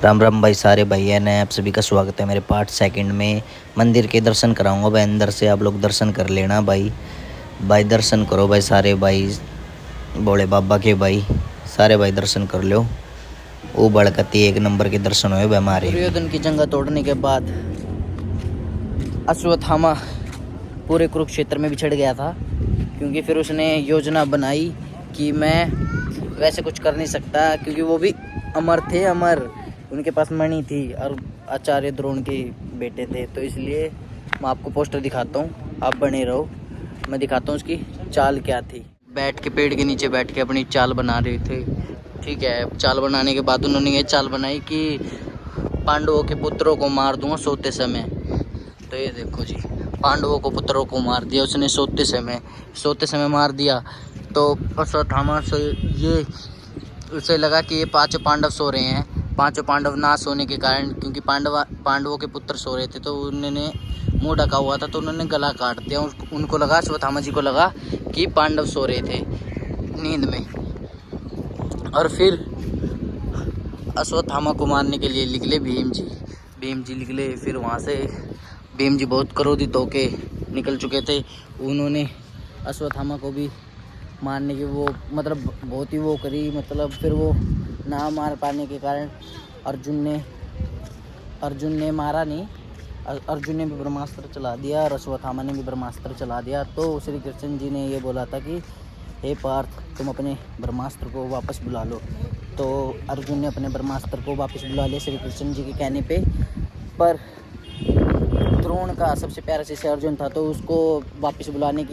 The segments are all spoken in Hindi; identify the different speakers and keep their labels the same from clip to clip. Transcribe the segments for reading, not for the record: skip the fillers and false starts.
Speaker 1: राम राम भाई, सारे भैया ने आप सभी का स्वागत है मेरे पार्ट सेकंड में। मंदिर के दर्शन कराऊंगा भाई, अंदर से आप लोग दर्शन कर लेना भाई। भाई दर्शन करो भाई, सारे भाई भोले बाबा के भाई, सारे भाई दर्शन कर लो। वो बड़कती एक नंबर के दर्शन हुए भाई हमारे। दुर्योधन की जंगा तोड़ने के बाद अश्वत्थामा पूरे कुरुक्षेत्र में बिछड़ गया था, क्योंकि फिर उसने योजना बनाई कि मैं वैसे कुछ कर नहीं सकता, क्योंकि वो भी अमर थे। अमर उनके पास मणि थी और आचार्य द्रोण के बेटे थे, तो इसलिए मैं आपको पोस्टर दिखाता हूँ, आप बने रहो। मैं दिखाता हूँ उसकी चाल क्या थी। बैठ के पेड़ के नीचे बैठ के अपनी चाल बना रहे थे। ठीक है, चाल बनाने के बाद उन्होंने ये चाल बनाई कि पांडवों के पुत्रों को मार दूंगा सोते समय। तो ये देखो जी, पांडवों को पुत्रों को मार दिया उसने सोते समय मार दिया। तो अश्वत्थामा से ये उसे लगा कि ये पांचों पांडव सो रहे हैं। पांचों पांडव ना सोने के कारण, क्योंकि पांडवों के पुत्र सो रहे थे, तो उन्होंने मुंह ढका हुआ था, तो उन्होंने गला काट दिया। उनको लगा, अश्वत्थामा जी को लगा कि पांडव सो रहे थे नींद में। और फिर अश्वत्थामा को मारने के लिए निकले भीम जी निकले। फिर वहाँ से भीम जी बहुत क्रोधित होके निकल चुके थे। उन्होंने अश्वत्थामा को भी मारने की वो बहुत ही वो करी। फिर वो ना मार पाने के कारण अर्जुन ने मारा नहीं। अर्जुन ने भी ब्रह्मास्त्र चला दिया और अश्वत्थामा ने भी ब्रह्मास्त्र चला दिया। तो श्री कृष्ण जी ने ये बोला था कि हे पार्थ, तुम अपने ब्रह्मास्त्र को वापस बुला लो। तो अर्जुन ने अपने ब्रह्मास्त्र को वापस बुला लिया श्री कृष्ण जी के कहने पे। पर द्रोण का सबसे प्यारा शिष्य अर्जुन था, तो उसको वापस बुलाने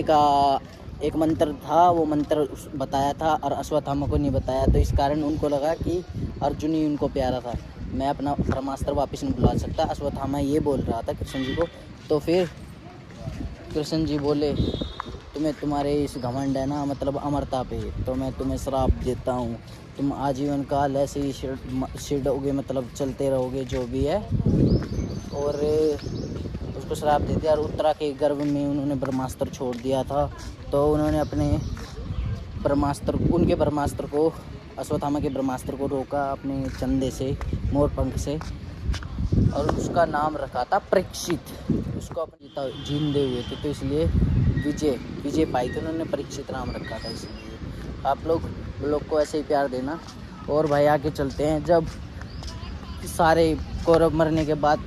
Speaker 1: का एक मंत्र था, वो मंत्र बताया था और अश्वत्थामा को नहीं बताया। तो इस कारण उनको लगा कि अर्जुन ही उनको प्यारा था, मैं अपना ब्रह्मास्त्र वापस नहीं बुला सकता। अश्वत्थामा ये बोल रहा था कृष्ण जी को। तो फिर कृष्ण जी बोले, तुम्हें तुम्हारे इस घमंड है ना, अमरता पे, तो मैं तुम्हें श्राप देता हूँ। तुम आजीवन काल ऐसे ही छिड़ोगे, चलते रहोगे जो भी है। और उसको श्राप दे दिया और उत्तरा के गर्भ में उन्होंने ब्रह्मास्त्र छोड़ दिया था। तो उन्होंने उनके ब्रह्मास्त्र को, अश्वत्थामा के ब्रह्मास्त्र को रोका अपने चंदे से, मोर पंख से, और उसका नाम रखा था परीक्षित। उसको अपने जींदे हुए थे, तो इसलिए विजय पाई थी उन्होंने, परीक्षित नाम रखा था। इसलिए आप लोग को ऐसे ही प्यार देना। और भाई आगे चलते हैं। जब सारे कौरव मरने के बाद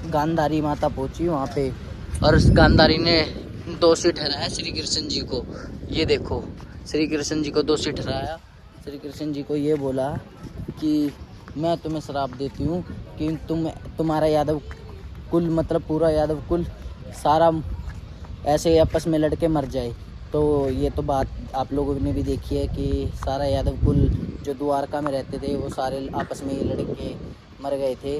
Speaker 1: गांधारी माता पहुंची वहाँ पे, और गांधारी ने दोषी ठहराया श्री कृष्ण जी को। ये देखो, श्री कृष्ण जी को दोषी ठहराया। श्री कृष्ण जी को ये बोला कि मैं तुम्हें श्राप देती हूँ कि तुम्हारा यादव कुल, पूरा यादव कुल सारा ऐसे आपस में लड़के मर जाए। तो ये तो बात आप लोगों ने भी देखी है कि सारा यादव कुल जो द्वारका में रहते थे, वो सारे आपस में ही लड़के मर गए थे,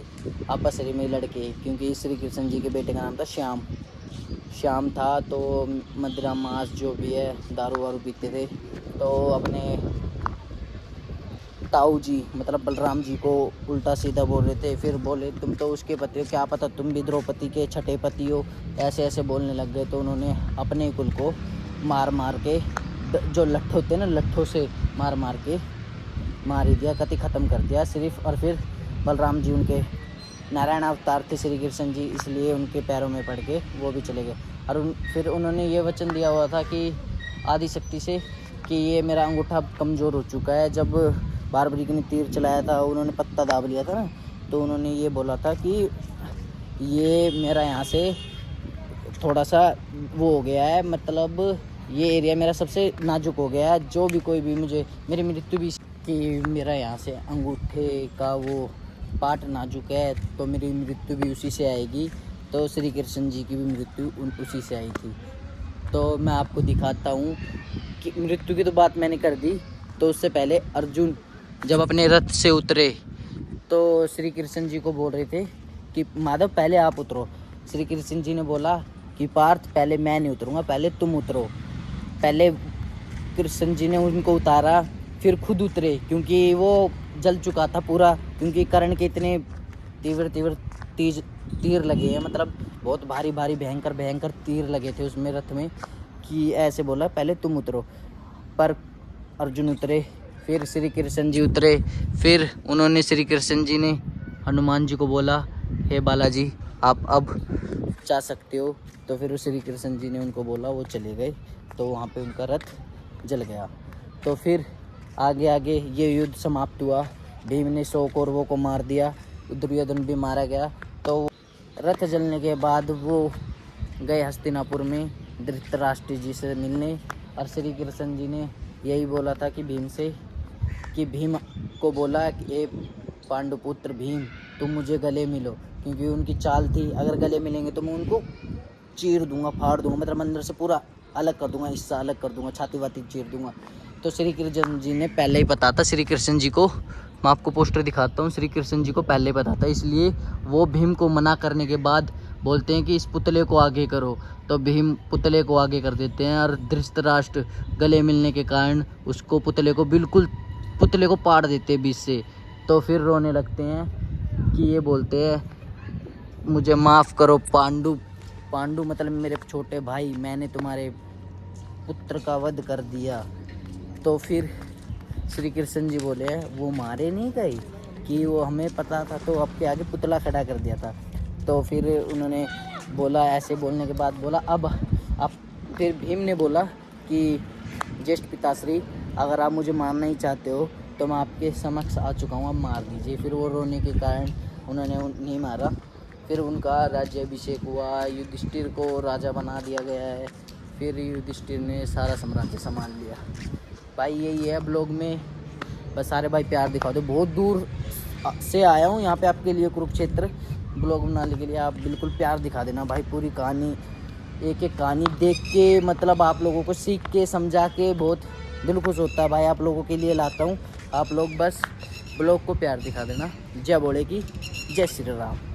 Speaker 1: आपस में लड़के। क्योंकि श्री कृष्ण जी के बेटे का नाम था श्याम था। तो मदिरा मांस जो भी है, दारू वारू पीते थे। तो अपने ताऊ जी बलराम जी को उल्टा सीधा बोल रहे थे। फिर बोले, तुम तो उसके पति हो, क्या पता तुम भी द्रौपदी के छठे पति हो, ऐसे बोलने लग गए। तो उन्होंने अपने कुल को मार के, जो लट्ठों होते ना, लट्ठों से मार के मार ही दिया, कति ख़त्म कर दिया सिर्फ। और फिर बलराम जी उनके नारायण अवतार थे श्री कृष्ण जी, इसलिए उनके पैरों में पड़ के वो भी चले गए। और फिर उन्होंने ये वचन दिया हुआ था कि आदिशक्ति से कि ये मेरा अंगूठा कमज़ोर हो चुका है। जब बारबरी ने तीर चलाया था, उन्होंने पत्ता दाब लिया था ना, तो उन्होंने ये बोला था कि ये मेरा यहाँ से थोड़ा सा वो हो गया है, ये एरिया मेरा सबसे नाजुक हो गया है। जो भी कोई भी मेरी मृत्यु भी कि मेरा यहाँ से अंगूठे का वो पार्ट नाजुक है, तो मेरी मृत्यु भी उसी से आएगी। तो श्री कृष्ण जी की भी मृत्यु उसी से आई थी। तो मैं आपको दिखाता हूँ कि मृत्यु की तो बात मैंने कर दी। तो उससे पहले अर्जुन जब अपने रथ से उतरे, तो श्री कृष्ण जी को बोल रहे थे कि माधव पहले आप उतरो। श्री कृष्ण जी ने बोला कि पार्थ पहले मैं नहीं उतरूँगा, पहले तुम उतरो। पहले कृष्ण जी ने उनको उतारा, फिर खुद उतरे, क्योंकि वो जल चुका था पूरा। क्योंकि कर्ण के इतने तीव्र तीर लगे हैं, बहुत भारी भयंकर तीर लगे थे उसमें रथ में, कि ऐसे बोला पहले तुम उतरो। पर अर्जुन उतरे, फिर श्री कृष्ण जी उतरे। फिर उन्होंने श्री कृष्ण जी ने हनुमान जी को बोला, हे बालाजी आप अब जा सकते हो। तो फिर श्री कृष्ण जी ने उनको बोला, वो चले गए। तो वहाँ पे उनका रथ जल गया। तो फिर आगे आगे ये युद्ध समाप्त हुआ। भीम ने 100 कौरवों को मार दिया, दुर्योधन भी मारा गया। तो रथ जलने के बाद वो गए हस्तिनापुर में धृतराष्ट्र जी से मिलने। और श्री कृष्ण जी ने यही बोला था कि भीम से, कि भीम को बोला कि ये पांडुपुत्र भीम तुम मुझे गले मिलो, क्योंकि उनकी चाल थी अगर गले मिलेंगे तो मैं उनको चीर दूंगा, फाड़ दूंगा, मतलब अंदर से पूरा अलग कर दूंगा, हिस्सा अलग कर दूंगा, छाती वाती चीर दूंगा। तो श्री कृष्ण जी ने पहले ही पता था, श्री कृष्ण जी को मैं आपको पोस्टर दिखाता हूँ, श्री कृष्ण जी को पहले ही पता था। इसलिए वो भीम को मना करने के बाद बोलते हैं कि इस पुतले को आगे करो। तो भीम पुतले को आगे कर देते हैं और धृतराष्ट्र गले मिलने के कारण उसको पुतले को पाड़ देते हैं बीच से। तो फिर रोने लगते हैं कि ये बोलते हैं मुझे माफ़ करो पांडु मतलब मेरे छोटे भाई, मैंने तुम्हारे पुत्र का वध कर दिया। तो फिर श्री कृष्ण जी बोले वो मारे नहीं गए, कि वो हमें पता था तो आपके आगे पुतला खड़ा कर दिया था। तो फिर उन्होंने बोला, ऐसे बोलने के बाद बोला अब आप, फिर भीम ने बोला कि ज्येष्ठ पिताश्री अगर आप मुझे मारना ही चाहते हो तो मैं आपके समक्ष आ चुका हूँ, आप मार दीजिए। फिर वो रोने के कारण उन्होंने नहीं मारा। फिर उनका राज्याभिषेक हुआ, युधिष्ठिर को राजा बना दिया गया है। फिर युधिष्ठिर ने सारा साम्राज्य संभाल लिया। भाई यही है ब्लॉग में, बस सारे भाई प्यार दिखा दो। बहुत दूर से आया हूँ यहाँ पे आपके लिए कुरुक्षेत्र ब्लॉग बनाने के लिए, आप बिल्कुल प्यार दिखा देना भाई। पूरी कहानी, एक एक कहानी देख के मतलब आप लोगों को सीख के समझा के बहुत दिल खुश होता है भाई। आप लोगों के लिए लाता हूँ, आप लोग बस ब्लॉग को प्यार दिखा देना। जय बोले की जय श्री राम।